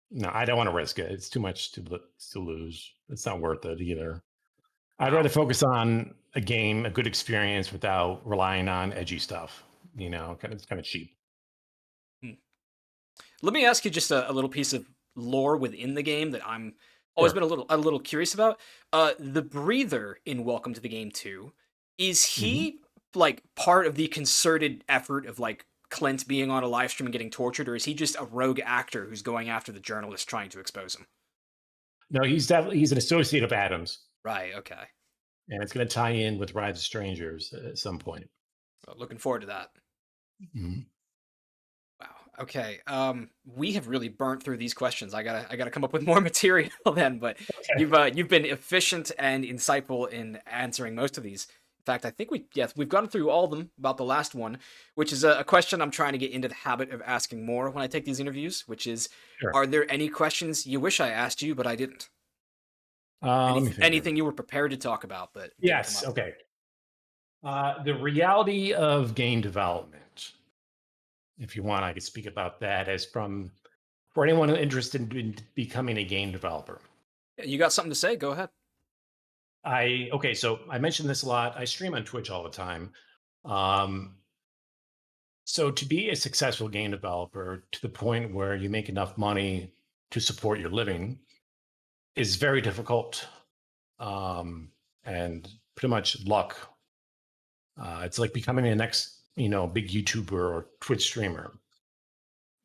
no, I don't want to risk it. It's too much to lose. It's not worth it either. I'd Wow. rather focus on a game, a good experience without relying on edgy stuff. It's kind of cheap. Hmm. Let me ask you just a little piece of lore within the game that I'm always been Sure. a little curious about. The breather in Welcome to the Game 2, is Hmm. he like part of the concerted effort of like Clint being on a live stream and getting tortured, or is he just a rogue actor who's going after the journalist trying to expose him? No, he's an associate of Adams, Right, okay. and it's going to tie in with Rise of Strangers at some point. Well, looking forward to that. Mhm. Wow. Okay. We have really burnt through these questions. I gotta come up with more material then. But Okay. you've been efficient and insightful in answering most of these. In fact, I think we've gone through all of them about the last one, which is a question I'm trying to get into the habit of asking more when I take these interviews. Which is, Sure. are there any questions you wish I asked you but I didn't? Let me think here. Anything you were prepared to talk about but didn't come Yes. up? Okay. The reality of game development. If you want, I could speak about that as from for anyone interested in becoming a game developer. Yeah, you got something to say? Go ahead. So I mentioned this a lot. I stream on Twitch all the time. Um, so to be a successful game developer to the point where you make enough money to support your living is very difficult, um, and pretty much luck. It's like becoming the next, big YouTuber or Twitch streamer.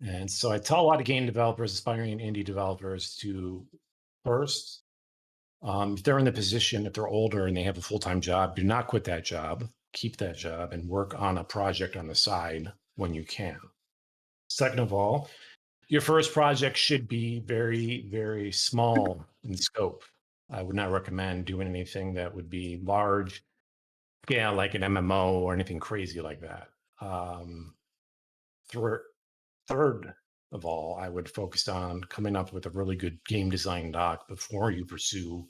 And so I tell a lot of game developers, aspiring indie developers, to first, if they're in the position, if they're older and they have a full time job, do not quit that job. Keep that job and work on a project on the side when you can. Second of all, your first project should be very, very small in scope. I would not recommend doing anything that would be large, yeah, like an MMO or anything crazy like that. Um, third, third of all, I would focus on coming up with a really good game design doc before you pursue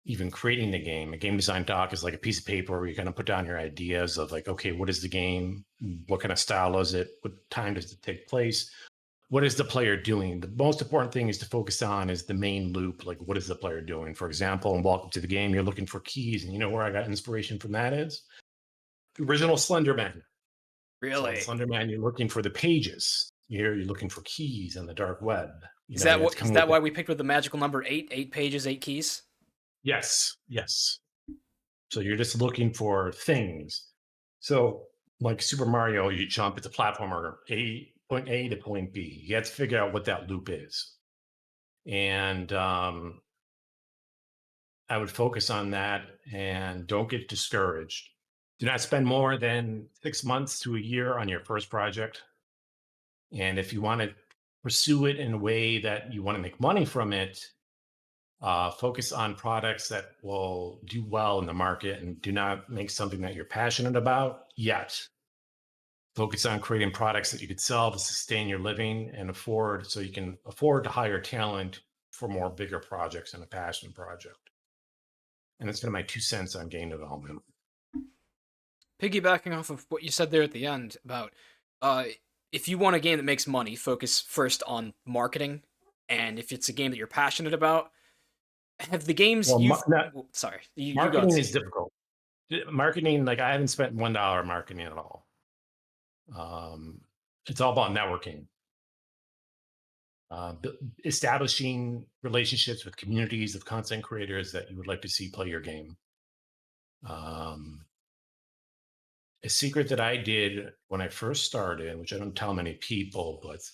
even creating the game. A game design doc is like a piece of paper where you're going to put down your ideas of like, okay, what is the game? What kind of style is it? What time does it take place? What is the player doing? The most important thing is to focus on is the main loop. Like, what is the player doing? For example, in Welcome to the Game, you're looking for keys. And you know where I got inspiration from that is? The original Slender Man. So in Really? Slender Man, you're looking for the pages. Here, you're looking for keys on the dark web. You have to Is come that with it. why we picked with the magical number eight? 8 pages, 8 keys. Yes, yes. So you're just looking for things. So like Super Mario, you jump, it's a platformer, point A to point B. You have to figure out what that loop is. And I would focus on that and don't get discouraged. Do not spend more than 6 months to a year on your first project. And if you want to pursue it in a way that you want to make money from it, focus on products that will do well in the market and do not make something that you're passionate about yet. Focus on creating products that you could sell to sustain your living and afford so you can afford to hire talent for more bigger projects and a passion project. And that's kind of my 2 cents on game development. Piggybacking off of what you said there at the end about uh, if you want a game that makes money, focus first on marketing, and if it's a game that you're passionate about, Have the games Well, you've sorry, you go and marketing see. is difficult. Marketing, like I haven't spent $1 marketing at all. It's all about networking, establishing relationships with communities of content creators that you would like to see play your game. Um, a secret that I did when I first started, which I don't tell many people, but it's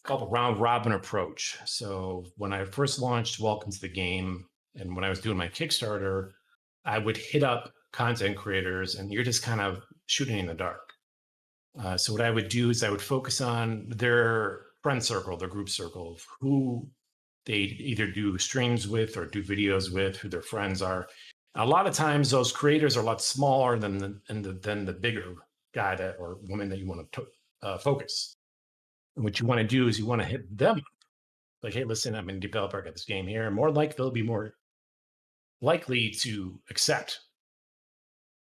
called a round robin approach. So when I first launched Welcome to the Game, and when I was doing my Kickstarter, I would hit up content creators, and you're just kind of shooting in the dark. So what I would do is I would focus on their friend circle, their group circle, of who they either do streams with or do videos with, who their friends are. A lot of times, those creators are a lot smaller than the bigger guy that or woman that you want to focus. And what you want to do is you want to hit them like, hey, listen, I'm a developer, I got this game here. And more like they'll be more likely to accept.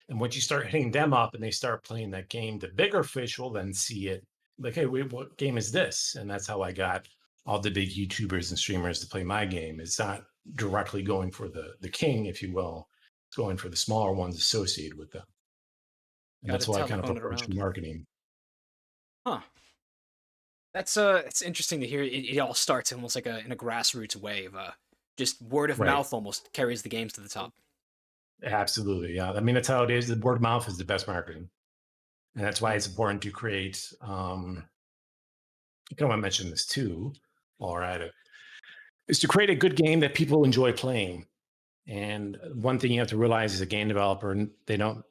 And once you start hitting them up and they start playing that game, the bigger fish will then see it like, hey, wait, what game is this? And that's how I got all the big YouTubers and streamers to play my game. It's not directly going for the king, if you will. It's going for the smaller ones associated with them. And Got that's to why I kind of telephone it approach around. marketing. Huh. That's it's interesting to hear. It all starts almost like in a grassroots way of just word of Right. mouth almost carries the games to the top. Absolutely. Yeah. I mean, that's how it is. The word of mouth is the best marketing. And that's why Hmm. it's important to create I kind of want to mention this too, while we're at it, is to create a good game that people enjoy playing. And one thing you have to realize as a game developer, they don't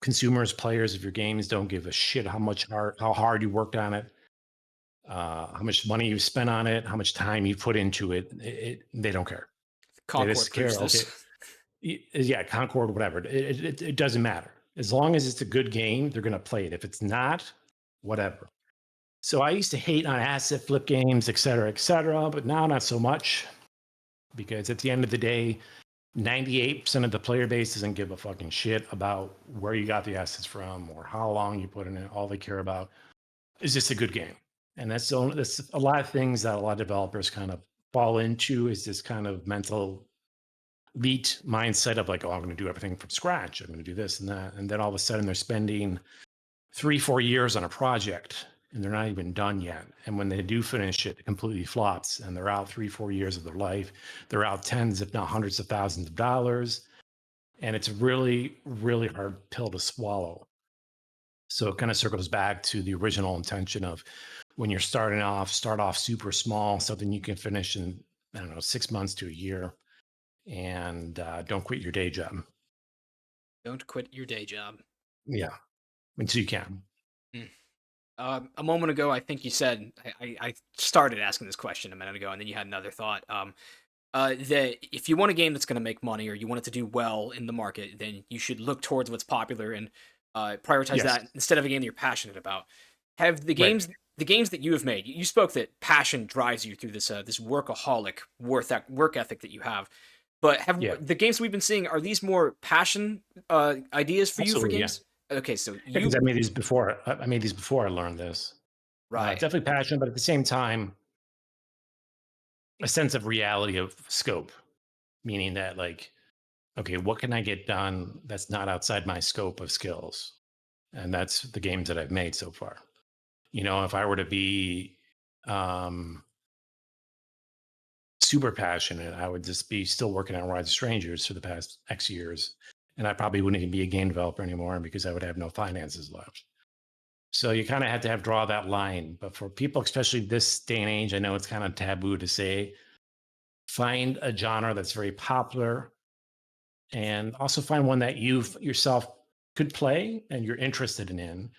consumers, players of your games don't give a shit how hard you worked on it, how much money you spent on it, how much time you put into it. They don't care. They Concord just proves care. this. Okay, yeah, Concord, whatever. It doesn't matter as long as it's a good game. They're going to play it. If it's not, whatever. So I used to hate on asset flip games, et cetera, but now not so much because at the end of the day, 98% of the player base doesn't give a fucking shit about where you got the assets from or how long you put in it. All they care about is just a good game. And that's a lot of things that a lot of developers kind of fall into is this kind of mental elite mindset of like, oh, I'm going to do everything from scratch. I'm going to do this and that. And then all of a sudden they're spending 3-4 years on a project and they're not even done yet. And when they do finish it, it completely flops and they're out 3-4 years of their life. They're out tens, if not hundreds of thousands of dollars. And it's really, really hard pill to swallow. So it kind of circles back to the original intention of when you're starting off, start off super small, something you can finish in, I don't know, 6 months to a year, and don't quit your day job. Don't quit your day job. Yeah, until you can. Hmm. A moment ago, I think you said I started asking this question a minute ago, and then you had another thought. That if you want a game that's going to make money or you want it to do well in the market, then you should look towards what's popular and prioritize Yes, that instead of a game that you're passionate about. Have right. the games that you have made? You spoke that passion drives you through this workaholic work ethic that you have. But have Yeah, the games we've been seeing are these more passion ideas for you for absolutely. Yeah, games? Okay, so because you I made these before. I made these before I learned this. right. Definitely passionate, but at the same time, a sense of reality of scope, meaning that like, okay, what can I get done that's not outside my scope of skills? And that's the games that I've made so far. You know, if I were to be um, super passionate, I would just be still working on Rise of Strangers for the past X years. And I probably wouldn't even be a game developer anymore because I would have no finances left. So you kind of have to have draw that line. But for people, especially this day and age, I know it's kind of taboo to say, find a genre that's very popular and also find one that you yourself could play and you're interested in.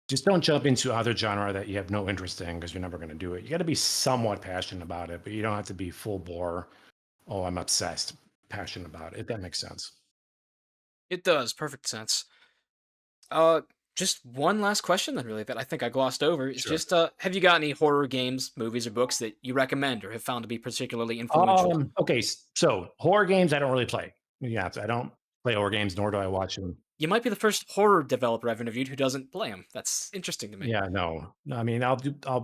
Just don't jump into other genre that you have no interest in because you're never going to do it. You got to be somewhat passionate about it, but you don't have to be full bore. Oh, I'm obsessed, passionate about it. If that makes sense. It does perfect sense. Uh, just one last question then, really, that I think I glossed over is Sure. just have you got any horror games, movies, or books that you recommend or have found to be particularly influential? Okay. So horror games, I don't really play. Yeah, I don't play horror games, nor do I watch them. You might be the first horror developer I've interviewed who doesn't play them. That's interesting to me. Yeah, no. No, I mean, I'll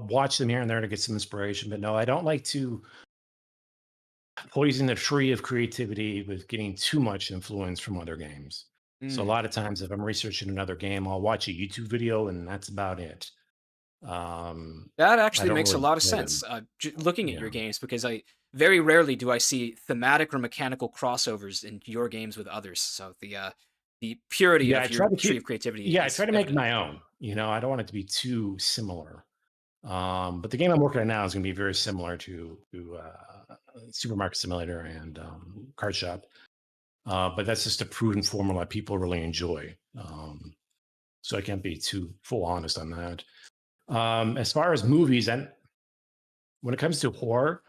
watch them here and there to get some inspiration, but no, I don't like to poison the tree of creativity with getting too much influence from other games. So a Mm. lot of times, if I'm researching another game, I'll watch a YouTube video, and that's about it. That I actually don't makes a really lot of play them. sense. Looking at Yeah, your games, because I very rarely do I see thematic or mechanical crossovers in your games with others. So the purity yeah. of your tree of creativity I try is to make it evident. my own. I don't want it to be too similar. But the game I'm working on now is going to be very similar to Supermarket Simulator and Card Shop. But that's just a proven formula people really enjoy. So I can't be too full honest on that. As far as movies, and when it comes to horror,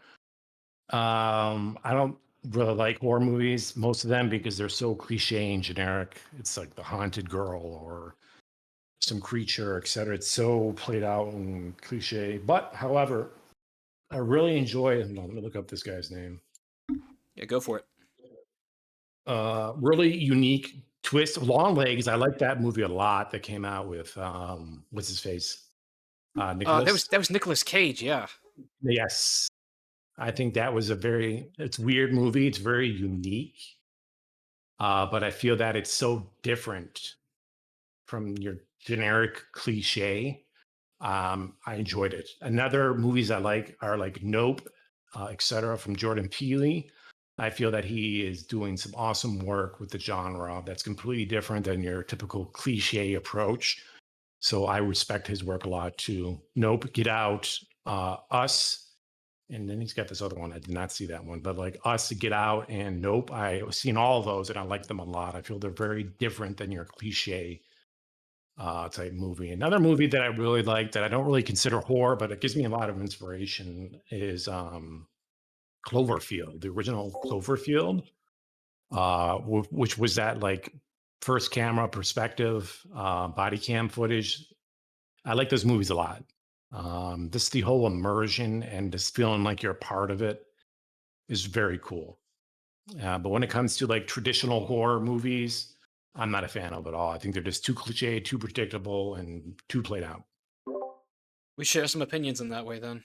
I don't really like horror movies, most of them, because they're so cliche and generic. It's like the haunted girl or some creature, et cetera. It's so played out and cliche. But however, I really enjoy. Hold on, let me look up this guy's name. Yeah, go for it. Really unique twist. Long Legs. I like that movie a lot. That came out with what's his face, That Nicholas. was Nicolas Cage. Yeah. Yes, I think that was a very. It's weird movie. It's very unique. But I feel that it's so different from your generic cliche. I enjoyed it. Another movies I like are like Nope, etc. from Jordan Peele. I feel that he is doing some awesome work with the genre that's completely different than your typical cliche approach. So I respect his work a lot too. Nope, Get Out, Us, and then he's got this other one. I did not see that one, but like Us, Get Out, and Nope. I've seen all of those and I like them a lot. I feel they're very different than your cliche type movie. Another movie that I really like that I don't really consider horror, but it gives me a lot of inspiration is Cloverfield, the original Cloverfield, which was that like first camera perspective, body cam footage. I like those movies a lot. Just the whole immersion and just feeling like you're a part of it is very cool. But when it comes to like traditional horror movies, I'm not a fan of at all. I think they're just too cliche, too predictable, and too played out. We share some opinions in that way then.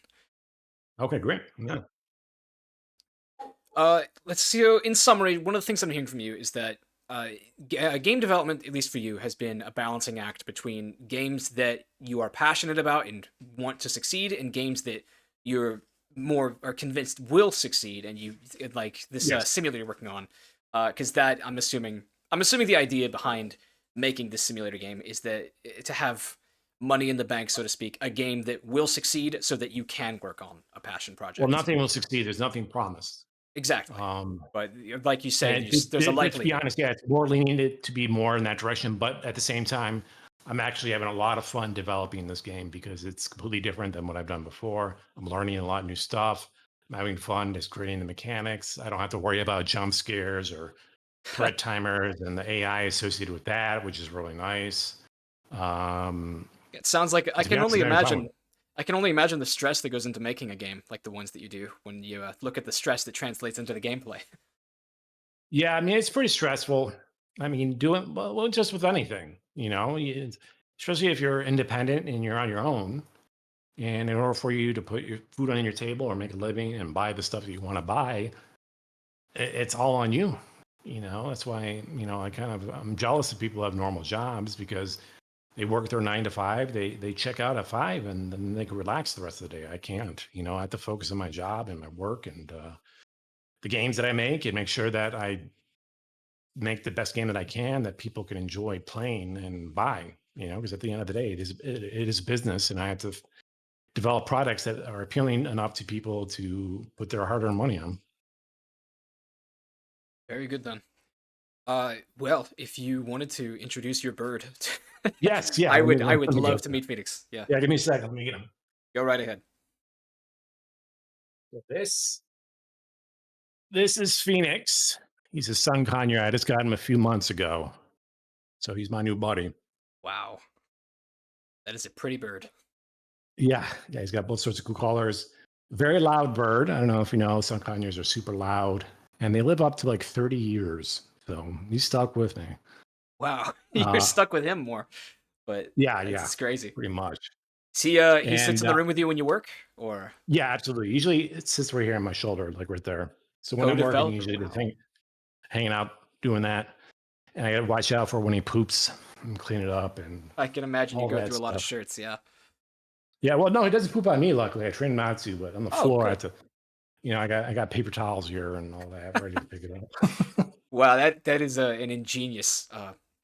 Okay, great. Yeah. Let's see. So in summary, one of the things I'm hearing from you is that game development, at least for you, has been a balancing act between games that you are passionate about and want to succeed, and games that you're more are convinced will succeed, and you like this Yes. simulator you're working on. Because that I'm assuming the idea behind making this simulator game is that to have money in the bank, so to speak, a game that will succeed, so that you can work on a passion Well, project. nothing will succeed. There's nothing promised. Exactly. Um, But like you say, and there's a to be likelihood. honest, yeah, it's more lenient to be more in that direction. But at the same time, I'm actually having a lot of fun developing this game because it's completely different than what I've done before. I'm learning a lot of new stuff. I'm having fun just creating the mechanics. I don't have to worry about jump scares or threat timers and the AI associated with that, which is really nice. Um, It sounds like to be honest, I'm having fun with it. I can only imagine the stress that goes into making a game like the ones that you do when you look at the stress that translates into the gameplay. Yeah, I mean, it's pretty stressful. I mean, doing well just with anything, especially if you're independent and you're on your own. And in order for you to put your food on your table or make a living and buy the stuff that you want to buy, it's all on you. That's why, I'm jealous of people who have normal jobs because they work their 9 to 5, they check out at 5 and then they can relax the rest of the day. I can't, I have to focus on my job and my work and the games that I make and make sure that I make the best game that I can that people can enjoy playing and buy, because at the end of the day, it is business and I have to develop products that are appealing enough to people to put their hard-earned money on. Very good then. Well, if you wanted to introduce your bird, Yes, yeah. Let me I let would me love get to that. meet Phoenix. Yeah, Yeah, give me a second. Let me get them. go right ahead. This is Phoenix. He's a sun conure. I just got him a few months ago, so he's my new buddy. Wow, that is a pretty bird. Yeah, yeah. He's got both sorts of cool colors. Very loud bird. I don't know if you know, sun conures are super loud, and they live up to like 30 years. So he's stuck with me. Wow, you're Uh, stuck with him more, but yeah, it's yeah, just crazy. pretty much. He sits And in the room with you when you work, or yeah, absolutely. Usually it sits right here on my shoulder, like right there. So when I'm working, Co-developer. usually just Wow. hanging out doing that, and I got to watch out for when he poops and clean it up and I can imagine you all go that through a lot of stuff. shirts. Yeah. Yeah, well, no, he doesn't poop on me. Luckily, I train him not to. But on the Oh, floor, I have good. to. I got paper towels here and all that ready to pick it up. Wow, that is an ingenious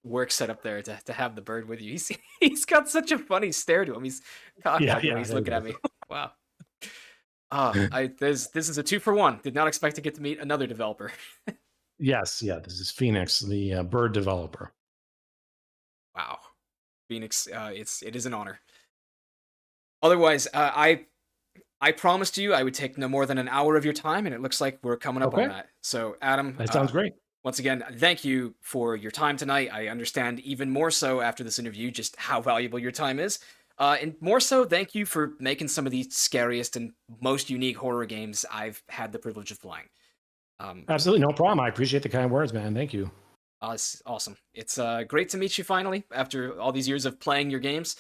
work setup there to have the bird with you. He's he's got such a funny stare to him. He's Yeah, cockeyed the way yeah, he's there looking you at me. Wow. I this is a 2-for-1. Did not expect to get to meet another developer. Yes, yeah. This is Phoenix, the bird developer. Wow, Phoenix. It is an honor. Otherwise, I promised you I would take no more than an hour of your time, and it looks like we're coming up on Okay, that. So, Adam, that sounds great. once again, thank you for your time tonight. I understand even more so after this interview just how valuable your time is. And more so, thank you for making some of the scariest and most unique horror games I've had the privilege of playing. Um, Absolutely, no problem. I appreciate the kind words, man. Thank you. it's awesome. It's great to meet you finally after all these years of playing your games.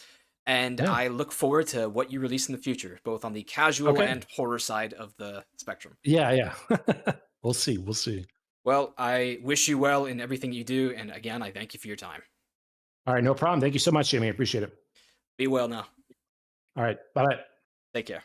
And Yeah. I look forward to what you release in the future, both on the casual Okay. and horror side of the spectrum. Yeah, yeah. We'll see. We'll see. Well, I wish you well in everything you do, and again, I thank you for your time. All right, no problem. Thank you so much, Jamie. I appreciate it. Be well now. All right, bye. Take care.